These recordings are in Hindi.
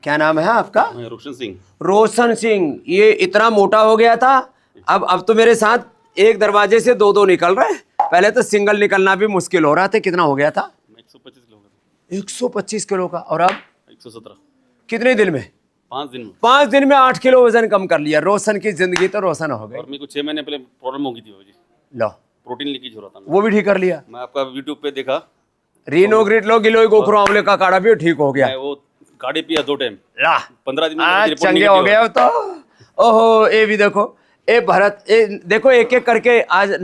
क्या नाम है आपका? रोशन सिंह। रोशन सिंह। ये इतना मोटा हो गया था, अब तो मेरे साथ एक दरवाजे से दो दो निकल रहे हैं। पहले तो सिंगल निकलना भी मुश्किल हो रहा था। कितना हो गया था? 125 किलो का। 125 किलो का। और अब 117। कितने दिन में? 5 दिन में। 5 दिन में 8 किलो वजन कम कर लिया। रोशन की जिंदगी तो रोशन हो गई। और मेरे को 6 महीने पहले प्रॉब्लम हो गई थी बाबूजी, लो प्रोटीन लीकेज हो रहा था। वो भी ठीक कर लिया। मैं आपका यूट्यूब पे देखा, रीनोग्रिट लो गिलोय गोखरो आंवले का काढ़ा भी ठीक हो गया। मैं वो गाड़ी पिया 2 टाइम, ला 15 दिन में आज रिपोर्ट चंगे निगेटिव हो गया तो। ओहो, ये भी देखो, ए भरत, देखो एक एक करके आज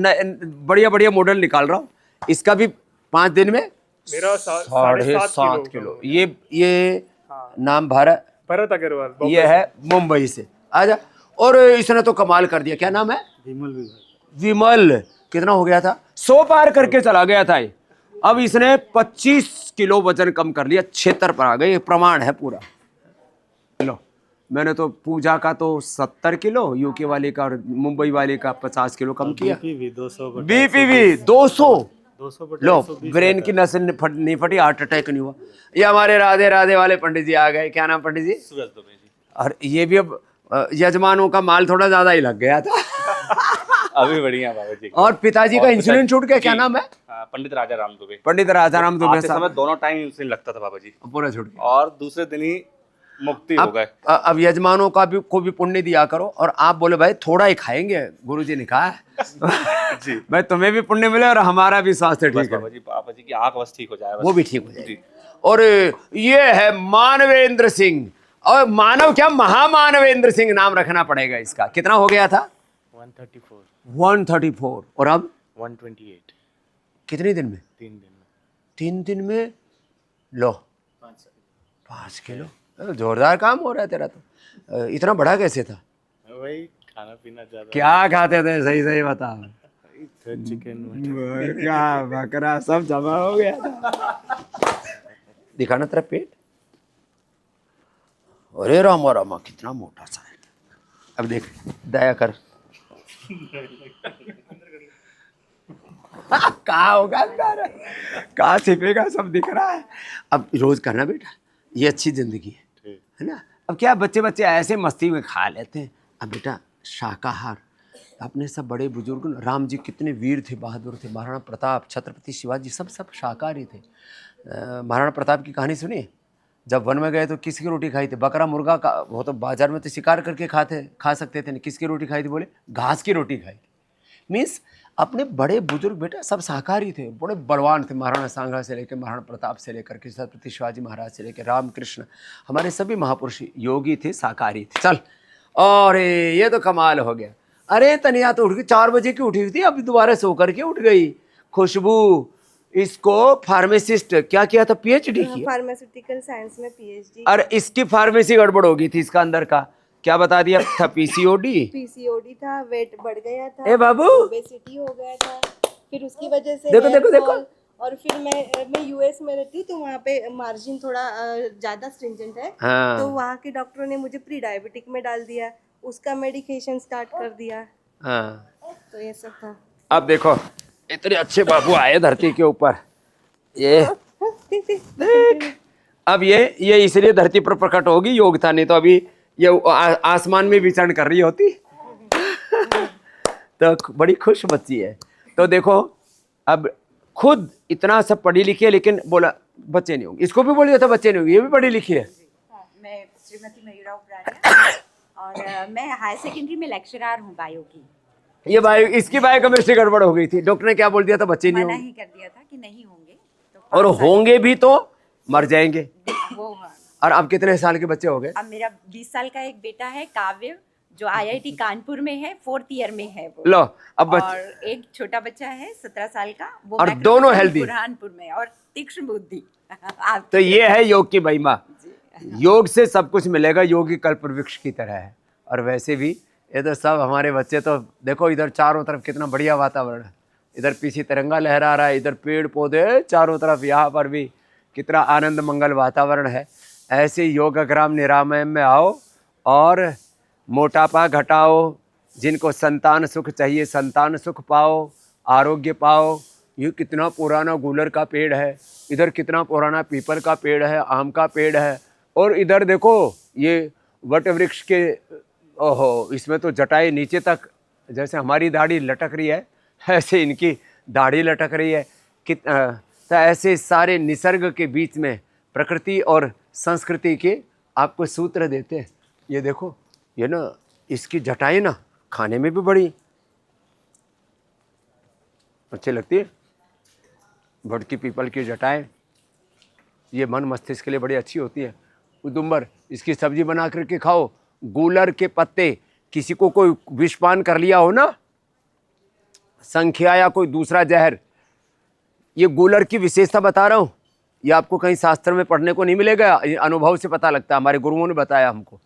बढ़िया बढ़िया मॉडल निकाल रहा हूँ। इसका भी 5 दिन में मेरा 7.5 किलो। ये नाम भरत अग्रवाल, ये है मुंबई से। आजा। और इसने तो कमाल कर दिया। क्या नाम है? विमल। कितना हो गया था? 100 पार करके चला गया था ये। अब इसने 25 किलो वजन कम कर लिया, 76 पर आ गए। ये प्रमाण है पूरा। लो, मैंने तो पूजा का तो 70 किलो, यूके वाले का और मुंबई वाले का 50 किलो कम किया। बीपीवी 200। लो, ब्रेन की नसें नहीं फटी, हार्ट अटैक नहीं हुआ। ये हमारे राधे राधे वाले पंडित जी आ गए। क्या नाम पंडित जी? सुबह दुबे जी। और ये भी अब यजमानों का माल थोड़ा ज्यादा ही लग गया था। अभी बढ़िया बाबा जी। और पिताजी का इंसुलिन छूट गया। क्या नाम है? पंडित राजा राम दुबे। पंडित राजाराम दुबे आते समय साहब। दोनों टाइम इंसुलिन लगता था बाबा जी, पूरा छूट गया। और दूसरे दिन ही मुक्ति हो गए। अब यजमानों का भी को भी पुण्य दिया करो। और आप बोले भाई थोड़ा ही खाएंगे, गुरुजी ने कहा है। जी भाई तुम्हें भी पुण्य मिले और हमारा भी स्वास्थ्य बस ठीक है। बाबा जी की आंख बस ठीक हो जाए, बस। वो भी ठीक हो जाए। जी। और ये है मानवेंद्र सिंह। और मानव क्या, महामानवेंद्र सिंह नाम रखना पड़ेगा इसका। कितना हो गया था? 134। और अब 128। कितने दिन में? 3 दिन में। 3 दिन में। लो 5 किलो। जोरदार काम हो रहा है तेरा तो। इतना बड़ा कैसे था? वही खाना पीना ज्यादा, क्या खाते थे? सही सही बता। चिकन क्या बकरा सब जमा हो गया था। दिखाना तेरा पेट। अरे रामा रामा, कितना मोटा सा है। अब देख, दया कर। कहाँ होगा अंदर, कहाँ छिपेगा, सब दिख रहा है। अब रोज करना बेटा, ये अच्छी जिंदगी है ना। अब क्या बच्चे बच्चे ऐसे मस्ती में खा लेते हैं। अब बेटा शाकाहार, अपने सब बड़े बुजुर्ग, राम जी कितने वीर थे, बहादुर थे। महाराणा प्रताप, छत्रपति शिवाजी, सब शाकाहारी थे। महाराणा प्रताप की कहानी सुनिए। जब वन में गए तो किसकी रोटी खाई थी? बकरा मुर्गा का, वो तो बाजार में तो शिकार करके खा सकते थे। किसकी रोटी खाई थी? बोले घास की रोटी खाई थी। मीन्स अपने बड़े बुजुर्ग बेटा सब शाकाहारी थे, बड़े बलवान थे। महाराणा सांगा से लेकर, महाराणा प्रताप से लेकर के छत्रपति शिवाजी महाराज से लेकर रामकृष्ण, हमारे सभी महापुरुष योगी थे, शाकाहारी थे। चल, और ये तो कमाल हो गया। अरे तनिया तो उठ गई, 4 बजे की उठी हुई थी, अभी दोबारा सो करके उठ गई। खुशबू, इसको फार्मासिस्ट क्या किया था? पीएचडी किया, फार्मास्यूटिकल साइंस में पीएचडी। और इसकी फार्मेसी गड़बड़ हो गई थी। इसका अंदर का क्या बता दिया था? पीसीओडी था, वेट बढ़ गया था, ए बाबू, ओबेसिटी हो गया था। फिर उसकी वजह से देखो देखो देखो। और फिर मैं यूएस में रहती हूँ, तो वहाँ पे मार्जिन थोड़ा ज्यादा स्ट्रिंजेंट है। हाँ। तो वहाँ के डॉक्टरों ने मुझे प्री डायबिटिक में डाल दिया, उसका मेडिकेशन स्टार्ट कर दिया। हाँ। तो ये सब था। अब देखो इतने अच्छे बाबू आए धरती के ऊपर। ये देख, अब ये इसलिए धरती पर प्रकट होगी, योग्यता, नहीं तो अभी ये आसमान में विचरण कर रही होती। तो बड़ी खुश बच्ची है। तो देखो अब खुद इतना सब पढ़ी लिखी है, लेकिन बोला बच्चे नहीं होंगे। इसको भी बोल दिया था बच्चे नहीं होंगे, ये भी पढ़ी लिखी है। मैं श्रीमती मयूरा उपरानिया और मैं हायर सेकेंडरी में लेक्चरर हूँ बायो की। ये बायो, इसकी बायोकेमिस्ट्री गड़बड़ हो गई थी। डॉक्टर ने क्या बोल दिया था? बच्चे नहीं मना होंगे। ही कर दिया था कि नहीं होंगे, तो और होंगे भी तो मर जाएंगे। वो हाँ। और अब कितने साल के बच्चे हो गए? अब मेरा 20 साल का एक बेटा है काव्य, जो आईआईटी कानपुर में है, 4th ईयर में है वो। लो अब और एक छोटा बच्चा है 17 साल का, वो और दोनों हेल्दी, बुरहानपुर में, और तीक्ष्ण बुद्धि। तो ये है योग की महिमा। योग से सब कुछ मिलेगा। योग ही कल्प वृक्ष की तरह है। और वैसे भी ये तो सब हमारे बच्चे, तो देखो इधर चारों तरफ कितना बढ़िया वातावरण है। इधर पीछे तिरंगा लहरा रहा है, इधर पेड़ पौधे चारों तरफ, यहाँ पर भी कितना आनंद मंगल वातावरण है। ऐसे योगग्राम निरामयम में आओ और मोटापा घटाओ। जिनको संतान सुख चाहिए, संतान सुख पाओ, आरोग्य पाओ। ये कितना पुराना गूलर का पेड़ है, इधर कितना पुराना पीपल का पेड़ है, आम का पेड़ है। और इधर देखो ये वट वृक्ष के, ओहो, इसमें तो जटाएं नीचे तक, जैसे हमारी दाढ़ी लटक रही है ऐसे इनकी दाढ़ी लटक रही है। तो ऐसे सारे निसर्ग के बीच में प्रकृति और संस्कृति के आपको सूत्र देते हैं। ये देखो, ये ना इसकी जटाएं ना खाने में भी बड़ी अच्छी लगती है। बड़ की पीपल की जटाएं ये मन मस्तिष्क के लिए बड़ी अच्छी होती है। उदुम्बर, इसकी सब्जी बना करके खाओ। गूलर के पत्ते, किसी को कोई विषपान कर लिया हो ना, संख्या या कोई दूसरा जहर, ये गूलर की विशेषता बता रहा हूँ, ये आपको कहीं शास्त्र में पढ़ने को नहीं मिलेगा, ये अनुभव से पता लगता है, हमारे गुरुओं ने बताया हमको।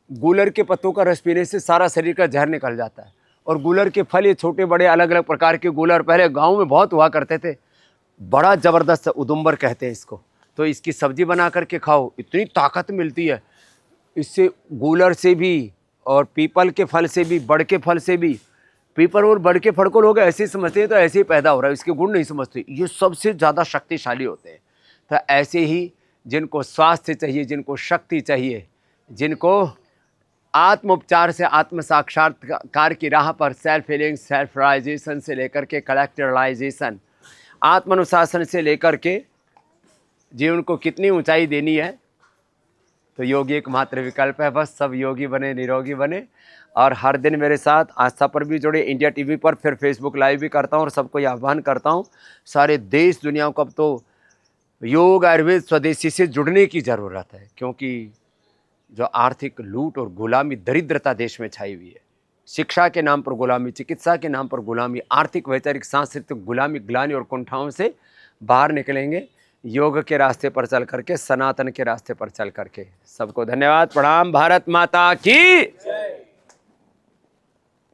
गूलर के पत्तों का रस पीने से सारा शरीर का जहर निकल जाता है। और गूलर के फल, ये छोटे बड़े अलग अलग प्रकार के गूलर पहले गाँव में बहुत हुआ करते थे, बड़ा ज़बरदस्त उदुम्बर कहते हैं इसको। तो इसकी सब्जी बना करके खाओ, इतनी ताकत मिलती है इससे, गूलर से भी और पीपल के फल से भी, बड़ के फल से भी। पीपल और बड़ के फल को लोग ऐसे ही समझते हैं तो ऐसे ही पैदा हो रहा है, इसके गुण नहीं समझते, ये सबसे ज़्यादा शक्तिशाली होते हैं। तो ऐसे ही जिनको स्वास्थ्य चाहिए, जिनको शक्ति चाहिए, जिनको आत्मोपचार से आत्म साक्षात्कार की राह पर सेल्फ हीलिंग, सेल्फ रियलाइजेशन से लेकर के कलेक्टराइजेशन, आत्मानुशासन से लेकर के जीवन को कितनी ऊंचाई देनी है, तो योग एकमात्र विकल्प है। बस सब योगी बने, निरोगी बने। और हर दिन मेरे साथ आस्था पर भी जुड़े, इंडिया टीवी पर, फिर फेसबुक लाइव भी करता हूँ और सबको ये आह्वान करता हूँ, सारे देश दुनिया को अब तो योग आयुर्वेद स्वदेशी से जुड़ने की ज़रूरत है। क्योंकि जो आर्थिक लूट और गुलामी, दरिद्रता देश में छाई हुई है, शिक्षा के नाम पर गुलामी, चिकित्सा के नाम पर गुलामी, आर्थिक वैचारिक सांस्कृतिक गुलामी, ग्लानि और कुंठाओं से बाहर निकलेंगे योग के रास्ते पर चल करके, सनातन के रास्ते पर चल करके। सबको धन्यवाद, प्रणाम। भारत माता की